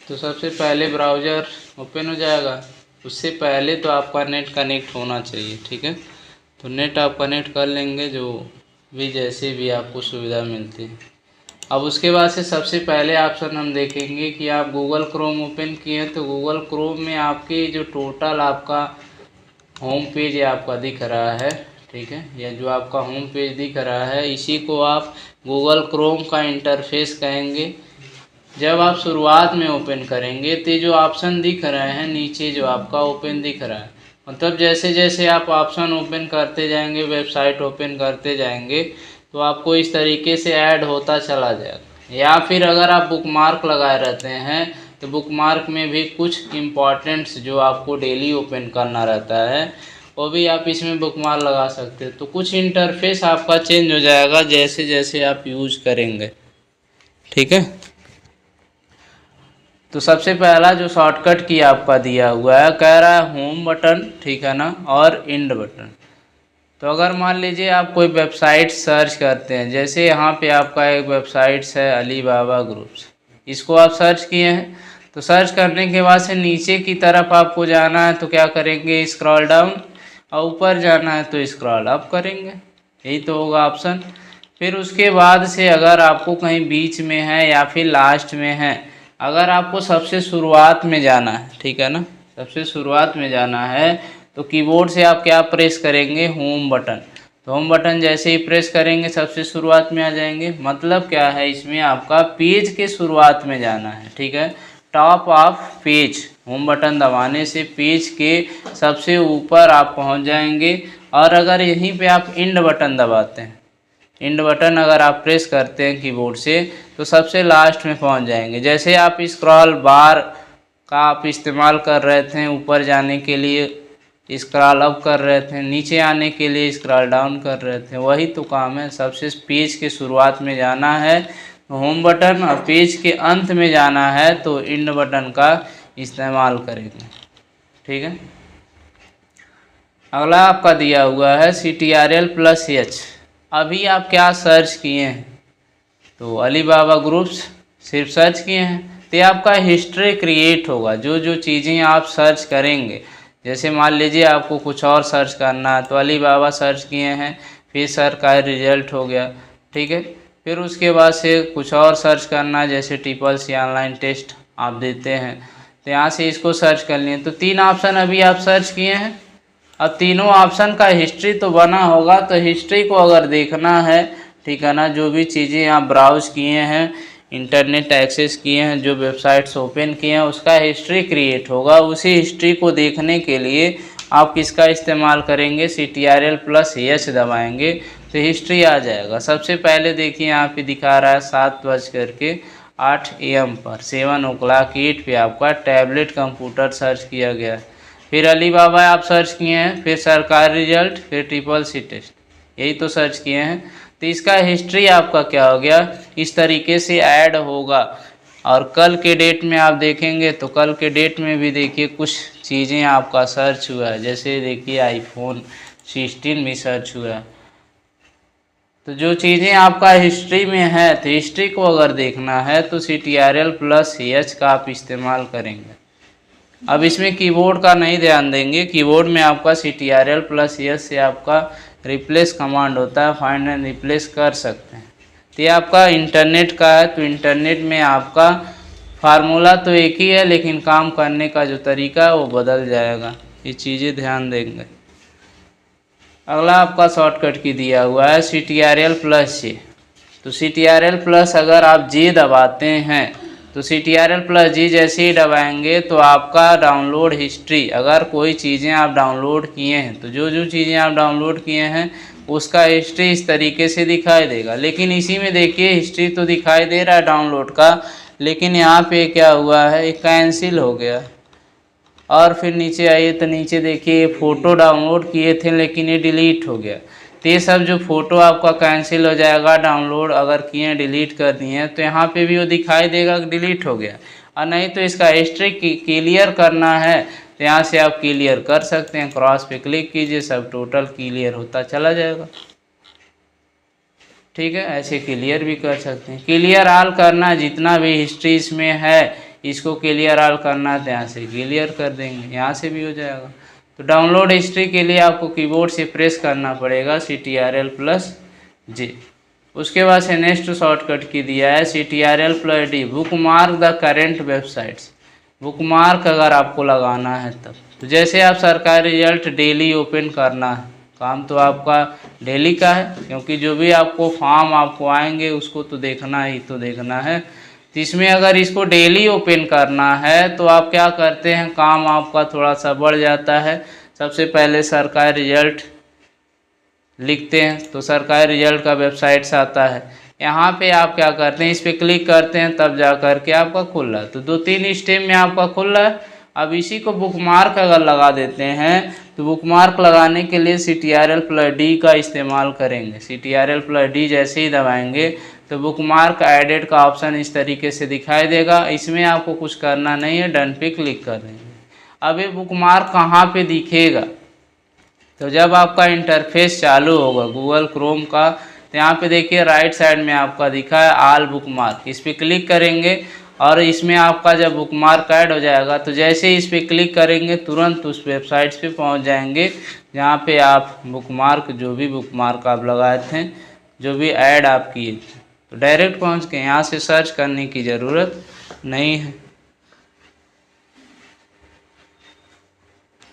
तो सबसे पहले ब्राउज़र ओपन हो जाएगा। उससे पहले तो आपका नेट कनेक्ट होना चाहिए, ठीक है। तो नेट आप कनेक्ट कर लेंगे जो भी जैसे भी आपको सुविधा मिलती है। अब उसके बाद से सबसे पहले ऑप्शन हम देखेंगे कि आप गूगल क्रोम ओपन किए हैं, तो गूगल क्रोम में आपके जो टोटल आपका होम पेज आपका दिख रहा है, ठीक है। या जो आपका होम पेज दिख रहा है इसी को आप गूगल क्रोम का इंटरफेस कहेंगे। जब आप शुरुआत में ओपन करेंगे तो जो ऑप्शन दिख रहे हैं नीचे जो आपका ओपन दिख रहा है, मतलब जैसे जैसे आप ऑप्शन ओपन करते जाएंगे, वेबसाइट ओपन करते जाएंगे, तो आपको इस तरीके से ऐड होता चला जाएगा। या फिर अगर आप बुकमार्क लगाए रहते हैं तो बुकमार्क में भी कुछ इम्पॉर्टेंट्स जो आपको डेली ओपन करना रहता है वो भी आप इसमें बुकमार्क लगा सकते हैं। तो कुछ इंटरफेस आपका चेंज हो जाएगा जैसे जैसे आप यूज करेंगे, ठीक है। तो सबसे पहला जो शॉर्टकट की आपका दिया हुआ है, कह रहा है होम बटन, ठीक है ना, और इंड बटन। तो अगर मान लीजिए आप कोई वेबसाइट सर्च करते हैं, जैसे यहाँ पे आपका एक वेबसाइट है अली बाबा ग्रुप्स, इसको आप सर्च किए हैं। तो सर्च करने के बाद से नीचे की तरफ आपको जाना है, तो क्या करेंगे, स्क्रॉल डाउन, और ऊपर जाना है तो स्क्रॉल अप करेंगे, यही तो होगा ऑप्शन। फिर उसके बाद से अगर आपको कहीं बीच में है या फिर लास्ट में है, अगर आपको सबसे शुरुआत में जाना है, ठीक है ना, सबसे शुरुआत में जाना है, तो कीबोर्ड से आप क्या प्रेस करेंगे, होम बटन। तो होम बटन जैसे ही प्रेस करेंगे सबसे शुरुआत में आ जाएंगे। मतलब क्या है, इसमें आपका पेज के शुरुआत में जाना है, ठीक है, top of page. Home button दबाने से पेज के सबसे ऊपर आप पहुंच जाएंगे। और अगर यहीं पे आप इंड बटन दबाते हैं, इंड बटन अगर आप प्रेस करते हैं कीबोर्ड से, तो सबसे लास्ट में पहुंच जाएंगे। जैसे आप स्क्रॉल बार का आप इस्तेमाल कर रहे थे ऊपर जाने के लिए, स्क्रॉल अप कर रहे थे, नीचे आने के लिए स्क्रॉल डाउन कर रहे थे, वही तो काम है। सबसे पेज के शुरुआत में जाना है होम बटन, और पेज के अंत में जाना है तो इंड बटन का इस्तेमाल करेंगे, ठीक है। अगला आपका दिया हुआ है CTRL+H। अभी आप क्या सर्च किए हैं, तो अली बाबा ग्रुप्स सिर्फ सर्च किए हैं, तो ये आपका हिस्ट्री क्रिएट होगा। जो जो चीज़ें आप सर्च करेंगे, जैसे मान लीजिए आपको कुछ और सर्च करना है, तो अली बाबा सर्च किए हैं, फिर सर का रिजल्ट हो गया, ठीक है। फिर उसके बाद से कुछ और सर्च करना है, जैसे TCC ऑनलाइन टेस्ट आप देते हैं, तो यहाँ से इसको सर्च कर लिए। तो 3 ऑप्शन अभी आप सर्च किए हैं। अब तीनों ऑप्शन का हिस्ट्री तो बना होगा, तो हिस्ट्री को अगर देखना है, ठीक है ना, जो भी चीज़ें आप ब्राउज किए हैं, इंटरनेट एक्सेस किए हैं, जो वेबसाइट्स ओपन किए हैं, उसका हिस्ट्री क्रिएट होगा। उसी हिस्ट्री को देखने के लिए आप किसका इस्तेमाल करेंगे, CTRL+H दबाएंगे तो हिस्ट्री आ जाएगा। सबसे पहले देखिए यहाँ पे दिखा रहा है 7:08 AM पर 7 o'clock 8 पे आपका टैबलेट कंप्यूटर सर्च किया गया है। फिर अली बाबा आप सर्च किए हैं, फिर सरकारी रिजल्ट, फिर TCC टेस्ट, यही तो सर्च किए हैं। तो इसका हिस्ट्री आपका क्या हो गया, इस तरीके से ऐड होगा। और कल के डेट में आप देखेंगे तो कल के डेट में भी देखिए कुछ चीज़ें आपका सर्च हुआ है, जैसे देखिए iPhone 16 भी सर्च हुआ है। तो जो चीज़ें आपका हिस्ट्री में है, तो हिस्ट्री को अगर देखना है तो CTRL+H का आप इस्तेमाल करेंगे। अब इसमें कीबोर्ड का नहीं ध्यान देंगे, कीबोर्ड में आपका CTRL+H से आपका रिप्लेस कमांड होता है, फाइंड एंड रिप्लेस कर सकते हैं। तो ये आपका इंटरनेट का है, तो इंटरनेट में आपका फार्मूला तो एक ही है, लेकिन काम करने का जो तरीका है वो बदल जाएगा, ये चीज़ें ध्यान देंगे। अगला आपका शॉर्टकट की दिया हुआ है CTRL+J। तो CTRL+ अगर आप J दबाते हैं, तो CTRL+J जैसे ही दबाएंगे तो आपका डाउनलोड हिस्ट्री, अगर कोई चीज़ें आप डाउनलोड किए हैं, तो जो जो चीज़ें आप डाउनलोड किए हैं उसका हिस्ट्री इस तरीके से दिखाई देगा। लेकिन इसी में देखिए हिस्ट्री तो दिखाई दे रहा है डाउनलोड का, लेकिन यहाँ पे क्या हुआ है, एक कैंसिल हो गया। और फिर नीचे आइए तो नीचे देखिए फ़ोटो डाउनलोड किए थे लेकिन ये डिलीट हो गया। तो ये सब जो फ़ोटो आपका कैंसिल हो जाएगा, डाउनलोड अगर किए डिलीट कर दिए हैं, तो यहाँ पे भी वो दिखाई देगा कि डिलीट हो गया। और नहीं तो इसका हिस्ट्री क्लियर करना है तो यहाँ से आप क्लियर कर सकते हैं, क्रॉस पे क्लिक कीजिए, सब टोटल क्लियर होता चला जाएगा, ठीक है। ऐसे क्लियर भी कर सकते हैं। क्लियर ऑल करना, जितना भी हिस्ट्री इसमें है इसको क्लियर ऑल करना है तो यहाँ से क्लियर कर देंगे, यहाँ से भी हो जाएगा। तो डाउनलोड हिस्ट्री के लिए आपको कीबोर्ड से प्रेस करना पड़ेगा CTRL+J। उसके बाद से नेक्स्ट शॉर्टकट की दिया है CTRL+D, bookmark the current websites. Bookmark अगर आपको लगाना है तब, तो जैसे आप सरकारी रिजल्ट डेली ओपन करना है, काम तो आपका डेली का है, क्योंकि जो भी आपको फॉर्म आपको आएंगे उसको तो देखना ही तो देखना है। तो इसमें अगर इसको डेली ओपन करना है तो आप क्या करते हैं, काम आपका थोड़ा सा बढ़ जाता है। सबसे पहले सरकारी रिजल्ट लिखते हैं तो सरकारी रिजल्ट का वेबसाइट्स आता है, यहाँ पे आप क्या करते हैं, इस पर क्लिक करते हैं तब जा कर के आपका खुल रहा है। तो 2-3 स्टेप में आपका खुल रहा है। अब इसी को बुकमार्क अगर लगा देते हैं तो बुकमार्क लगाने के लिए CTRL+D का इस्तेमाल करेंगे। CTRL+D जैसे ही दबाएंगे तो बुकमार्क एडेड का ऑप्शन इस तरीके से दिखाई देगा। इसमें आपको कुछ करना नहीं है, डन पे क्लिक कर देंगे। अब ये बुकमार्क कहाँ पे दिखेगा, तो जब आपका इंटरफेस चालू होगा गूगल क्रोम का, तो यहाँ पे देखिए राइट साइड में आपका दिखा है ऑल बुकमार्क, इस पर क्लिक करेंगे और इसमें आपका जब बुकमार्क ऐड हो जाएगा तो जैसे ही इस पर क्लिक करेंगे तुरंत उस वेबसाइट्स पे पहुँच जाएंगे जहाँ पे आप बुकमार्क, जो भी बुकमार्क आप लगाए थे, जो भी ऐड आप किए थे, तो डायरेक्ट पहुँच के यहाँ से सर्च करने की ज़रूरत नहीं है।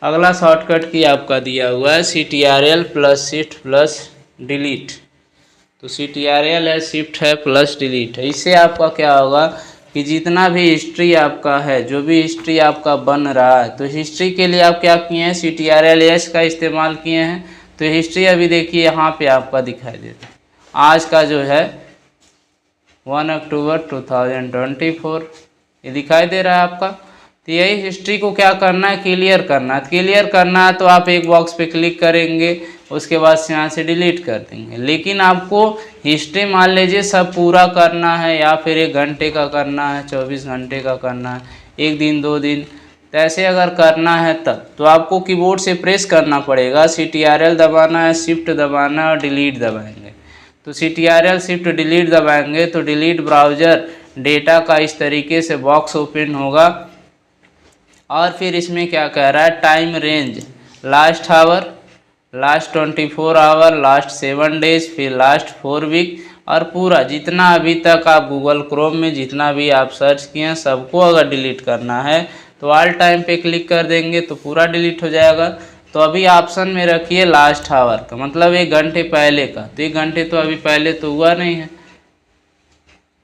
अगला शॉर्टकट की आपका दिया हुआ है CTRL+Shift+Delete। तो CTRL है, शिफ्ट है, प्लस डिलीट है। इससे आपका क्या होगा कि जितना भी हिस्ट्री आपका है, जो भी हिस्ट्री आपका बन रहा है, तो हिस्ट्री के लिए आप क्या किए हैं, CTRL+S का इस्तेमाल किए हैं। तो हिस्ट्री अभी देखिए यहाँ पे आपका दिखाई देता है, आज का जो है 1 अक्टूबर 2024 ये दिखाई दे रहा है आपका। तो यही हिस्ट्री को क्या करना है, क्लियर करना है। क्लियर करना है तो आप एक बॉक्स पे क्लिक करेंगे, उसके बाद से यहाँ से डिलीट कर देंगे। लेकिन आपको हिस्ट्री मान लीजिए सब पूरा करना है, या फिर 1 घंटे का करना है, 24 घंटे का करना है, 1 दिन 2 दिन, तो ऐसे अगर करना है तब तो आपको कीबोर्ड से प्रेस करना पड़ेगा। CTRL दबाना है, शिफ्ट दबाना है और डिलीट दबाएंगे। तो CTRL शिफ्ट डिलीट दबाएंगे तो डिलीट ब्राउज़र डेटा का इस तरीके से बॉक्स ओपन होगा। और फिर इसमें क्या कह रहा है, time range last hour, last 24 hour, last 7 days, फिर लास्ट 4 वीक, और पूरा जितना अभी तक आप गूगल क्रोम में जितना भी आप सर्च किए हैं सबको अगर डिलीट करना है तो ऑल टाइम पे क्लिक कर देंगे तो पूरा डिलीट हो जाएगा। तो अभी ऑप्शन में रखिए लास्ट आवर का, मतलब 1 घंटे पहले का। तो 1 घंटे तो अभी पहले तो हुआ नहीं है,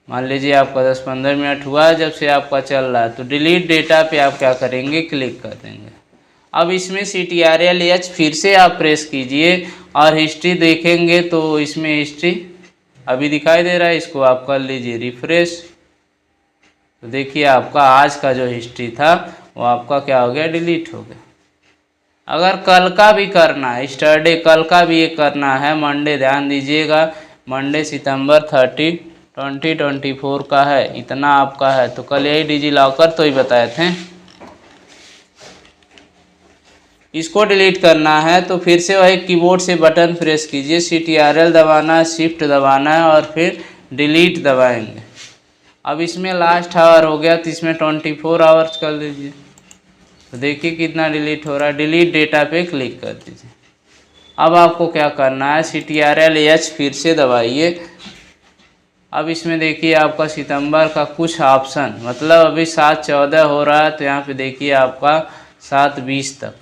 मान लीजिए आपका 10-15 मिनट हुआ है जब से आपका चल रहा है। तो डिलीट डेटा पे आप क्या करेंगे, क्लिक कर देंगे। अब इसमें CTRL+H फिर से आप प्रेस कीजिए और हिस्ट्री देखेंगे तो इसमें हिस्ट्री अभी दिखाई दे रहा है, इसको आप कर लीजिए रिफ्रेश। तो देखिए आपका आज का जो हिस्ट्री था वो आपका क्या हो गया, डिलीट हो गया। अगर कल का भी करना है, स्टरडे कल का भी ये करना है, मंडे ध्यान दीजिएगा, मंडे सितंबर 30 2024 का है, इतना आपका है। तो कल यही डिजीलॉकर तो ही बताए थे, इसको डिलीट करना है तो फिर से वही कीबोर्ड से बटन प्रेस कीजिए, CTRL दबाना है, शिफ्ट दबाना है और फिर डिलीट दबाएंगे। अब इसमें लास्ट आवर हो गया तो इसमें 24 आवर्स कर दीजिए। तो देखिए कितना डिलीट हो रहा है, डिलीट डेटा पे क्लिक कर दीजिए। अब आपको क्या करना है, CTRL+H फिर से दबाइए। अब इसमें देखिए आपका सितंबर का कुछ ऑप्शन, मतलब अभी 7/14 हो रहा है तो यहाँ पे देखिए आपका 7/20 तक,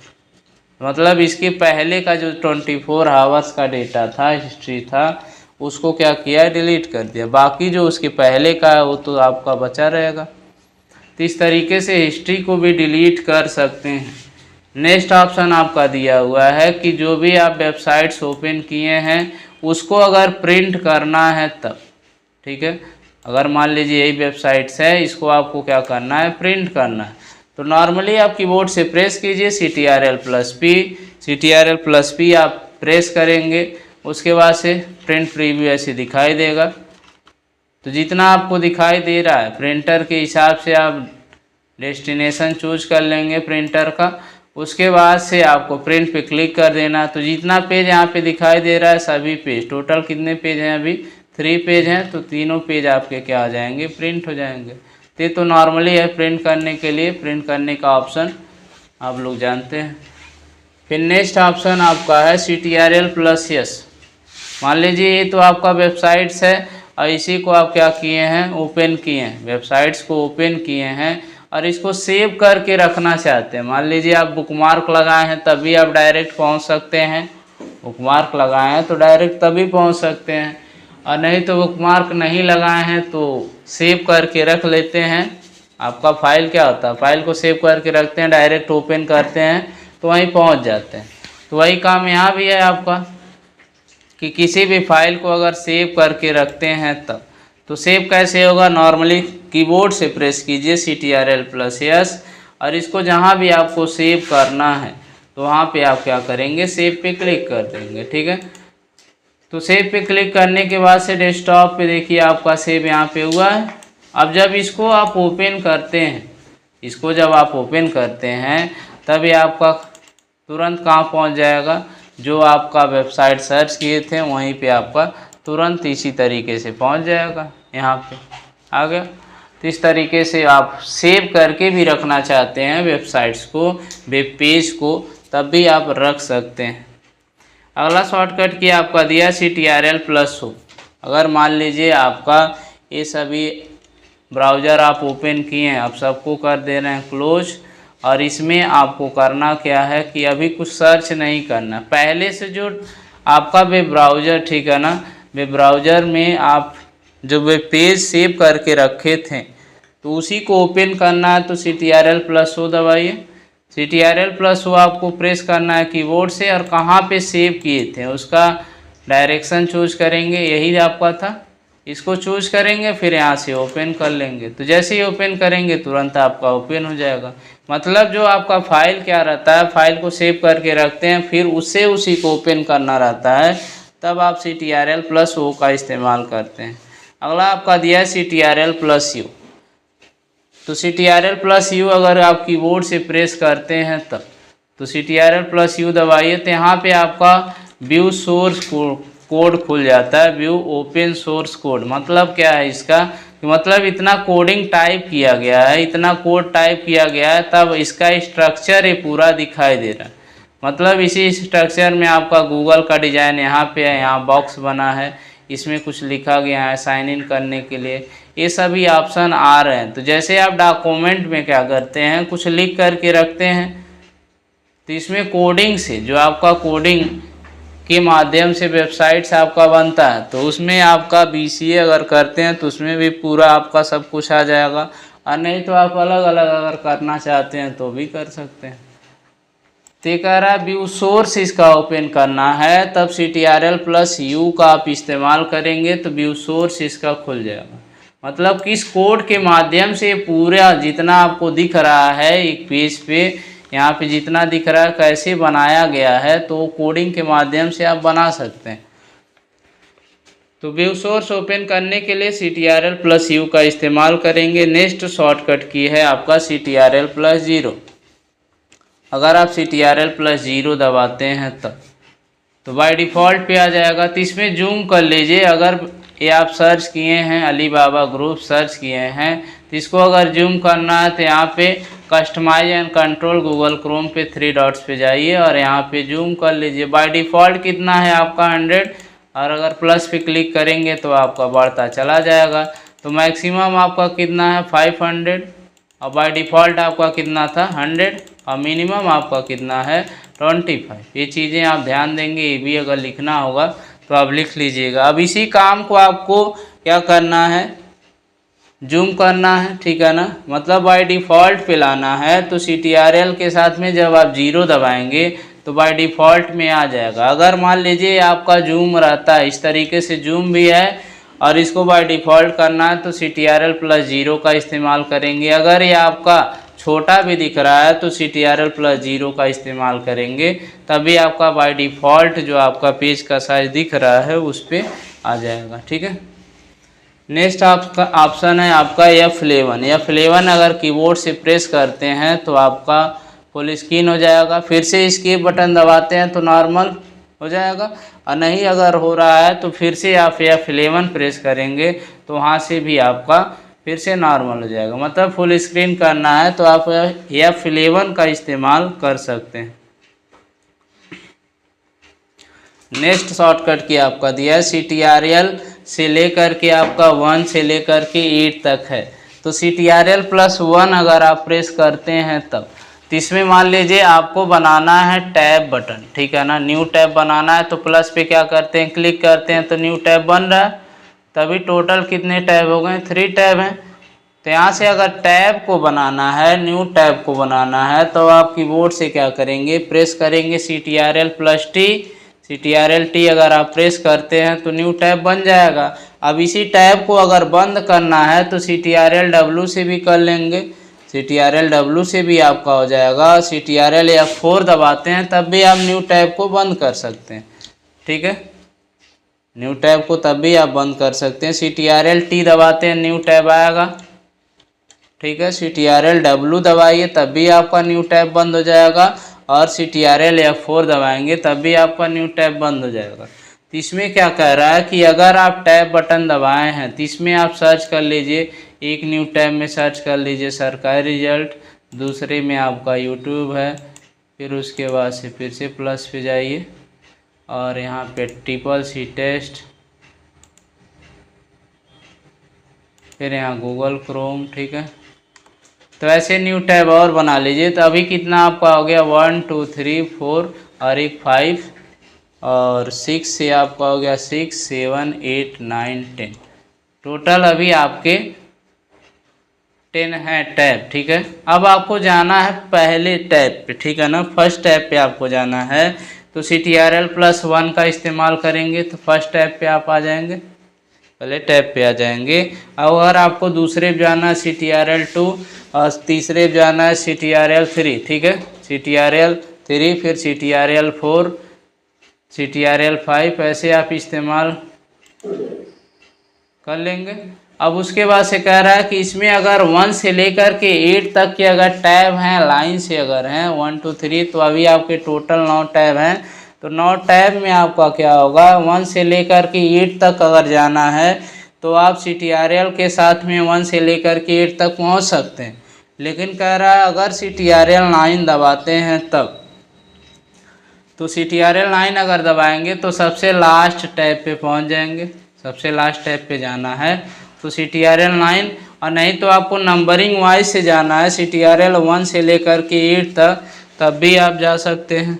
मतलब इसके पहले का जो 24 आवर्स का डेटा था, हिस्ट्री था, उसको क्या किया, डिलीट कर दिया। बाकी जो उसके पहले का है वो तो आपका बचा रहेगा। तो इस तरीके से हिस्ट्री को भी डिलीट कर सकते हैं। नेक्स्ट ऑप्शन आपका दिया हुआ है कि जो भी आप वेबसाइट्स ओपन किए हैं उसको अगर प्रिंट करना है तब, ठीक है। अगर मान लीजिए यही वेबसाइट्स है, इसको आपको क्या करना है, प्रिंट करना है। तो नॉर्मली आप कीबोर्ड से प्रेस कीजिए CTRL+P, CTRL+P आप प्रेस करेंगे, उसके बाद से प्रिंट प्रीव्यू ऐसे दिखाई देगा। तो जितना आपको दिखाई दे रहा है प्रिंटर के हिसाब से आप डेस्टिनेशन चूज कर लेंगे प्रिंटर का। उसके बाद से आपको प्रिंट पे क्लिक कर देना। तो जितना पेज यहाँ पे दिखाई दे रहा है सभी पेज, टोटल कितने पेज हैं, अभी 3 पेज हैं, तो तीनों पेज आपके क्या हो जाएंगे, प्रिंट हो जाएंगे। तो ये तो नॉर्मली है प्रिंट करने के लिए, प्रिंट करने का ऑप्शन आप लोग जानते हैं। फिर नेक्स्ट ऑप्शन आपका है CTRL+S। मान लीजिए ये तो आपका वेबसाइट्स है और इसी को आप क्या किए हैं, ओपन किए हैं, वेबसाइट्स को ओपन किए हैं और इसको सेव करके रखना चाहते हैं। मान लीजिए आप बुकमार्क लगाए हैं तभी आप डायरेक्ट पहुंच सकते हैं, बुकमार्क लगाए हैं तो डायरेक्ट तभी पहुंच सकते हैं, और नहीं तो बुकमार्क नहीं लगाए हैं तो सेव करके रख लेते हैं। आपका फाइल क्या होता है, फाइल को सेव करके रखते हैं, डायरेक्ट ओपन करते हैं तो वहीं पहुंच जाते हैं। तो वही काम यहाँ भी है आपका कि किसी भी फाइल को अगर सेव करके रखते हैं तब, तो सेव कैसे होगा, नॉर्मली कीबोर्ड से प्रेस कीजिए CTRL+S और इसको जहाँ भी आपको सेव करना है तो वहाँ पे आप क्या करेंगे, सेव पे क्लिक कर देंगे। ठीक है, तो सेव पे क्लिक करने के बाद से डेस्कटॉप पे देखिए आपका सेव यहाँ पे हुआ है। अब जब इसको आप ओपन करते हैं, इसको जब आप ओपन करते हैं तभी आपका तुरंत कहाँ पहुँच जाएगा, जो आपका वेबसाइट सर्च किए थे वहीं पे आपका तुरंत इसी तरीके से पहुँच जाएगा, यहाँ पे आ गया। तो इस तरीके से आप सेव करके भी रखना चाहते हैं वेबसाइट्स को, वेब पेज को, तब भी आप रख सकते हैं। अगला शॉर्टकट की आपका दिया CTRL+O। अगर मान लीजिए आपका ये सभी ब्राउज़र आप ओपन किए हैं, आप सबको कर दे रहे हैं क्लोज, और इसमें आपको करना क्या है कि अभी कुछ सर्च नहीं करना, पहले से जो आपका वेब ब्राउज़र, ठीक है ना, वेब ब्राउज़र में आप जो वेब पेज सेव करके रखे थे तो उसी को ओपन करना है। तो CTRL+O दबाइए। CTRL+O आपको प्रेस करना है कीबोर्ड से, और कहाँ पे सेव किए थे उसका डायरेक्शन चूज करेंगे, यही आपका था, इसको चूज करेंगे, फिर यहाँ से ओपन कर लेंगे। तो जैसे ही ओपन करेंगे तुरंत आपका ओपन हो जाएगा। मतलब जो आपका फाइल क्या रहता है, फाइल को सेव करके रखते हैं फिर उससे उसी को ओपन करना रहता है, तब आप CTRL+O का इस्तेमाल करते हैं। अगला आपका दिया है CTRL+U। तो CTRL+U अगर आप कीबोर्ड से प्रेस करते हैं तब, तो CTRL+U दबाइए तो यहाँ पे आपका व्यू सोर्स कोड खुल जाता है, व्यू ओपन सोर्स कोड। मतलब क्या है इसका, मतलब इतना कोडिंग टाइप किया गया है, इतना कोड टाइप किया गया है, तब इसका स्ट्रक्चर ये पूरा दिखाई दे रहा है। मतलब इसी स्ट्रक्चर में आपका गूगल का डिज़ाइन यहाँ पे है, यहाँ बॉक्स बना है, इसमें कुछ लिखा गया है साइन इन करने के लिए, ये सभी ऑप्शन आ रहे हैं। तो जैसे आप डॉक्यूमेंट में क्या करते हैं, कुछ लिख करके रखते हैं, तो इसमें कोडिंग से, जो आपका कोडिंग के माध्यम से वेबसाइट्स आपका बनता है, तो उसमें आपका BCA अगर करते हैं तो उसमें भी पूरा आपका सब कुछ आ जाएगा, और नहीं तो आप अलग अलग अगर करना चाहते हैं तो भी कर सकते हैं। तो कह रहा है व्यू सोर्स इसका ओपन करना है, तब CTRL+U का आप इस्तेमाल करेंगे तो व्यू सोर्स इसका खुल जाएगा। मतलब किस कोड के माध्यम से पूरा जितना आपको दिख रहा है एक पेज पे, यहाँ पे जितना दिख रहा है कैसे बनाया गया है, तो कोडिंग के माध्यम से आप बना सकते हैं। तो व्यू सोर्स ओपन करने के लिए CTRL+U का इस्तेमाल करेंगे। नेक्स्ट शॉर्टकट की है आपका CTRL+0। अगर आप CTRL+0 दबाते हैं तब, तो बाय डिफ़ॉल्ट पे आ जाएगा। तो इसमें जूम कर लीजिए, अगर ये आप सर्च किए हैं अली बाबा ग्रुप सर्च किए हैं, तो इसको अगर जूम करना है तो यहाँ पे customize and control Google Chrome पे 3 डॉट्स पे जाइए और यहाँ पे जूम कर लीजिए। बाय डिफ़ॉल्ट कितना है आपका 100, और अगर प्लस पे क्लिक करेंगे तो आपका बढ़ता चला जाएगा। तो मैक्सिमम आपका कितना है 500, और बाय डिफ़ॉल्ट आपका कितना था 100, और मिनिमम आपका कितना है 25। ये चीज़ें आप ध्यान देंगे, ये भी अगर लिखना होगा तो आप लिख लीजिएगा। अब इसी काम को आपको क्या करना है, जूम करना है, ठीक है ना, मतलब बाय डिफ़ॉल्ट पे लाना है। तो CTRL के साथ में जब आप 0 दबाएंगे तो बाय डिफ़ॉल्ट में आ जाएगा। अगर मान लीजिए आपका जूम रहता है, इस तरीके से जूम भी है और इसको बाय डिफ़ॉल्ट करना है, तो CTRL+0 का इस्तेमाल करेंगे। अगर ये आपका छोटा भी दिख रहा है तो CTRL+0 का इस्तेमाल करेंगे, तभी आपका बाय डिफ़ॉल्ट जो आपका पेज का साइज दिख रहा है उस पर आ जाएगा। ठीक है, नेक्स्ट आपका ऑप्शन है आपका F11। F11 अगर कीबोर्ड से प्रेस करते हैं तो आपका फुल स्क्रीन हो जाएगा। फिर से एस्केप बटन दबाते हैं तो नॉर्मल हो जाएगा, और नहीं अगर हो रहा है तो फिर से आप F11 प्रेस करेंगे तो वहाँ से भी आपका फिर से नॉर्मल हो जाएगा। मतलब फुल स्क्रीन करना है तो आप F11 का इस्तेमाल कर सकते हैं। नेक्स्ट शॉर्टकट की आपका दिया है CTRL से लेकर के आपका 1 से लेकर के 8 तक है। तो CTRL+1 अगर आप प्रेस करते हैं तब, तो इसमें मान लीजिए आपको बनाना है टैब बटन, ठीक है ना, न्यू टैब बनाना है। तो प्लस पे क्या करते हैं, क्लिक करते हैं तो न्यू टैब बन रहा है। तभी टोटल कितने टैब हो गए, 3 टैब हैं। तो यहाँ से अगर टैब को बनाना है, न्यू टैब को बनाना है, तो आप कीबोर्ड से क्या करेंगे, प्रेस करेंगे CTRL+T। CTRL+T अगर आप प्रेस करते हैं तो न्यू टैब बन जाएगा। अब इसी टैब को अगर बंद करना है तो CTRL+W से भी कर लेंगे, CTRL+W से भी आपका हो जाएगा। CTRL+F4 दबाते हैं तब भी आप न्यू टैब को बंद कर सकते हैं, ठीक है, न्यू टैब को तब भी आप बंद कर सकते हैं। CTRL+T दबाते हैं न्यू टैब आएगा, ठीक है। CTRL+W दबाइए तब भी आपका न्यू टैब बंद हो जाएगा, और CTRL+F4 दबाएंगे तब भी आपका न्यू टैब बंद हो जाएगा। तो इसमें क्या कह रहा है कि अगर आप टैब बटन दबाए हैं तो इसमें आप सर्च कर लीजिए, एक न्यू टैब में सर्च कर लीजिए सरकारी रिजल्ट, दूसरे में आपका यूट्यूब है, फिर उसके बाद से फिर से प्लस पे जाइए और यहाँ पे CCC टेस्ट, फिर यहाँ गूगल क्रोम, ठीक है। तो ऐसे न्यू टैब और बना लीजिए। तो अभी कितना आपका हो गया, 1 2 3 4 और एक 5 और 6 से आपका हो गया 6 7 8 9 10, टोटल अभी आपके 10 है टैब, ठीक है। अब आपको जाना है पहले टैब पे, ठीक है ना, फर्स्ट टैब पे आपको जाना है। तो CTRL+1 का इस्तेमाल करेंगे तो फर्स्ट टैब पे आप आ जाएंगे, पहले टैब पे आ जाएंगे। अगर आपको दूसरे पे जाना है CTRL2 और तीसरे पे जाना है CTRL3, ठीक है, CTRL3 फिर CTRL4 CTRL5, ऐसे आप इस्तेमाल कर लेंगे। अब उसके बाद से कह रहा है कि इसमें अगर 1 से लेकर के 8 तक के अगर टैब हैं, लाइन से अगर हैं 1 2 3, तो अभी आपके टोटल 9 टैब हैं। तो 9 टैब में आपका क्या होगा, 1 से लेकर के 8 तक अगर जाना है तो आप CTRL के साथ में 1 से लेकर के 8 तक पहुंच सकते हैं। लेकिन कह रहा है अगर CTRL9 दबाते हैं तब, तो CTRL9 अगर दबाएंगे तो सबसे लास्ट टैब पे पहुंच जाएंगे, सबसे लास्ट टैब पे जाना है तो CTRL9, और नहीं तो आपको नंबरिंग वाइज से जाना है CTRL1 से लेकर के 8 तक, तब भी आप जा सकते हैं।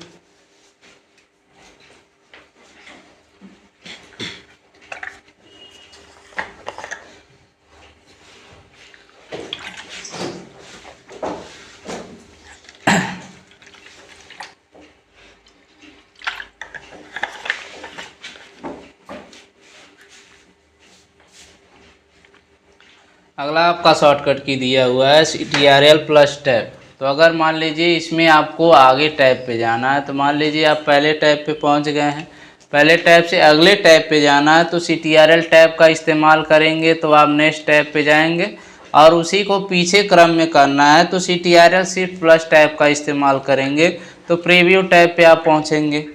अगला आपका शॉर्टकट की दिया हुआ है CTRL+टैब। तो अगर मान लीजिए इसमें आपको आगे टैब पे जाना है, तो मान लीजिए आप पहले टैब पे पहुंच गए हैं, पहले टैब से अगले टैब पे जाना है तो CTRL टैब का इस्तेमाल करेंगे तो आप नेक्स्ट टैब पे जाएंगे, और उसी को पीछे क्रम में करना है तो CTRL+ टैब का इस्तेमाल करेंगे तो प्रीव्यू टैब पे आप पहुँचेंगे।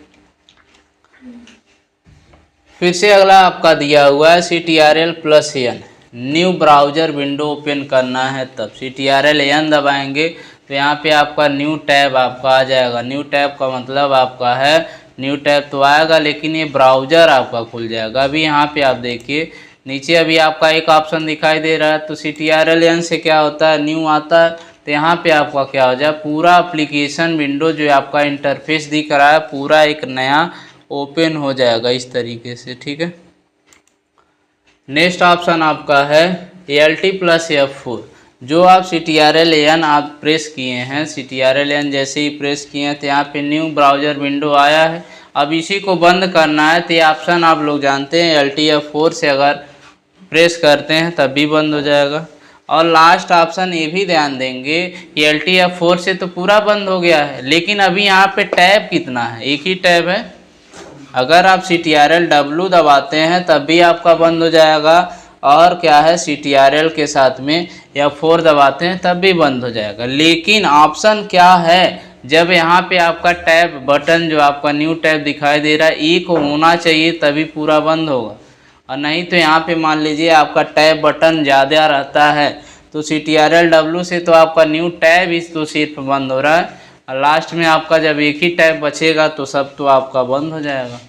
फिर से अगला आपका दिया हुआ है CTRL+N, new browser window open करना है तब CTRL+N दबाएंगे तो यहाँ पे आपका न्यू टैब आपका आ जाएगा। न्यू टैब का मतलब आपका है न्यू टैब तो आएगा लेकिन ये ब्राउज़र आपका खुल जाएगा। अभी यहाँ पे आप देखिए नीचे अभी आपका एक ऑप्शन दिखाई दे रहा है, तो CTRL+N से क्या होता है, न्यू आता है, तो यहाँ पे आपका क्या हो जाए, पूरा एप्लीकेशन विंडो जो आपका इंटरफेस दिख रहा है पूरा एक नया ओपन हो जाएगा इस तरीके से, ठीक है। नेक्स्ट ऑप्शन आपका है ALT+F4। जो आप CTRL+N आप प्रेस किए हैं, CTRL+N जैसे ही प्रेस किए हैं तो यहाँ पे न्यू ब्राउज़र विंडो आया है। अब इसी को बंद करना है तो ये ऑप्शन आप लोग जानते हैं ALT+F4 से अगर प्रेस करते हैं तब भी बंद हो जाएगा। और लास्ट ऑप्शन ये भी ध्यान देंगे कि ALT+F4 से तो पूरा बंद हो गया है, लेकिन अभी यहाँ पे टैब कितना है, एक ही टैब है। अगर आप CTRL+W दबाते हैं तब भी आपका बंद हो जाएगा, और क्या है CTRL के साथ में F4 दबाते हैं तब भी बंद हो जाएगा। लेकिन ऑप्शन क्या है, जब यहाँ पे आपका टैब बटन जो आपका न्यू टैब दिखाई दे रहा है एक होना चाहिए तभी पूरा बंद होगा, और नहीं तो यहाँ पे मान लीजिए आपका टैब बटन ज़्यादा रहता है तो CTRL-W से तो आपका न्यू टैब ही तो सिर्फ बंद हो रहा है, और लास्ट में आपका जब एक ही टैब बचेगा तो सब तो आपका बंद हो जाएगा।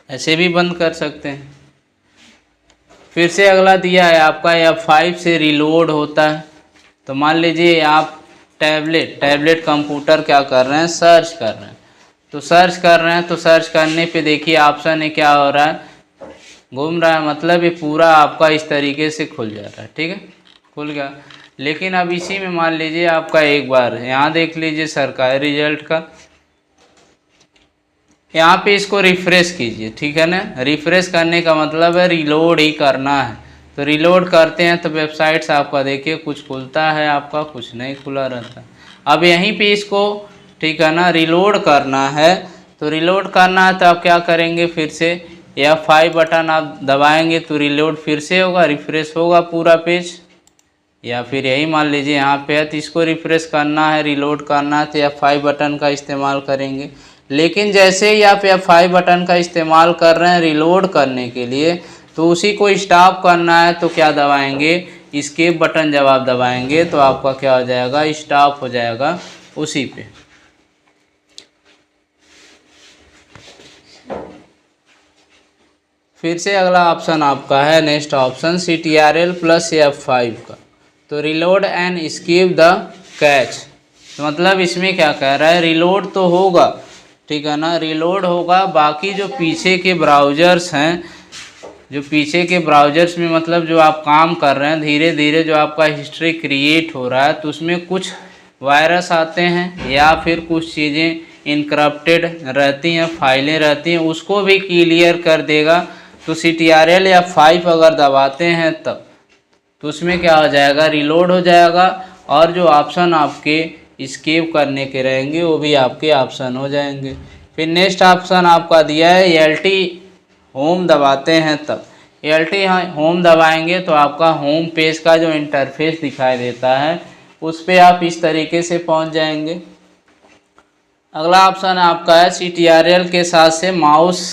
ऐसे भी बंद कर सकते हैं। फिर से अगला दिया है आपका F5 से रिलोड होता है। तो मान लीजिए आप टैबलेट कंप्यूटर क्या कर रहे हैं, सर्च कर रहे हैं। तो सर्च कर रहे हैं तो सर्च करने पे देखिए ऑप्शन है क्या हो रहा है, घूम रहा है, मतलब ये पूरा आपका इस तरीके से खुल जा रहा है। ठीक है, खुल गया। लेकिन अब इसी में मान लीजिए आपका एक बार यहाँ देख लीजिए सरकारी रिजल्ट का, यहाँ पे इसको रिफ़्रेश कीजिए। ठीक है ना, रिफ़्रेश करने का मतलब है रिलोड ही करना है। तो रिलोड करते हैं तो वेबसाइट्स आपका देखिए कुछ खुलता है, आपका कुछ नहीं खुला रहता। अब यहीं पे इसको ठीक है ना रिलोड करना है। तो रिलोड करना है तो आप क्या करेंगे, फिर से F5 बटन आप दबाएंगे तो रिलोड फिर से होगा, रिफ़्रेश होगा पूरा पेज। या फिर यही मान लीजिए यहाँ पे है तो इसको रिफ़्रेश करना है, रिलोड करना है तो F5 बटन का इस्तेमाल करेंगे। लेकिन जैसे ही आप F5 बटन का इस्तेमाल कर रहे हैं रिलोड करने के लिए तो उसी को स्टॉप करना है तो क्या दबाएंगे, एस्केप बटन जब आप दबाएंगे तो आपका क्या हो जाएगा, स्टॉप हो जाएगा उसी पे। फिर से अगला ऑप्शन आपका है नेक्स्ट ऑप्शन CTRL+F5 का। तो reload and escape the catch, तो मतलब इसमें क्या कह रहा है, रिलोड तो होगा ठीक है ना, रिलोड होगा, बाकी जो पीछे के ब्राउज़र्स हैं, जो पीछे के ब्राउज़र्स में मतलब जो आप काम कर रहे हैं धीरे धीरे जो आपका हिस्ट्री क्रिएट हो रहा है तो उसमें कुछ वायरस आते हैं या फिर कुछ चीज़ें इनक्रप्टेड रहती हैं, फाइलें रहती हैं, उसको भी क्लियर कर देगा। तो CTRL+F5 अगर दबाते हैं तब तो उसमें क्या हो जाएगा, रिलोड हो जाएगा, और जो ऑप्शन आपके एस्केप करने के रहेंगे वो भी आपके ऑप्शन हो जाएंगे। फिर नेक्स्ट ऑप्शन आपका दिया है LT होम दबाते हैं तब, LT होम दबाएंगे तो आपका होम पेज का जो इंटरफेस दिखाई देता है उस पर आप इस तरीके से पहुंच जाएंगे। अगला ऑप्शन आपका है CTRL के साथ से माउस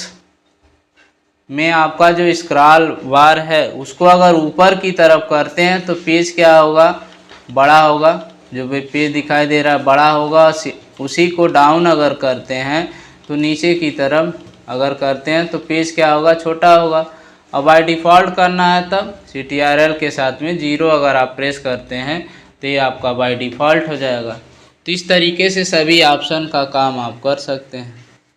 में आपका जो स्क्रॉल बार है उसको अगर ऊपर की तरफ करते हैं तो पेज क्या होगा, बड़ा होगा, जो भी पेज दिखाई दे रहा है बड़ा होगा। उसी को डाउन अगर करते हैं तो नीचे की तरफ अगर करते हैं तो पेज क्या होगा, छोटा होगा। अब बाय डिफ़ॉल्ट करना है तब CTRL के साथ में 0 अगर आप प्रेस करते हैं तो ये आपका बाय डिफ़ॉल्ट हो जाएगा। तो इस तरीके से सभी ऑप्शन का काम आप कर सकते हैं।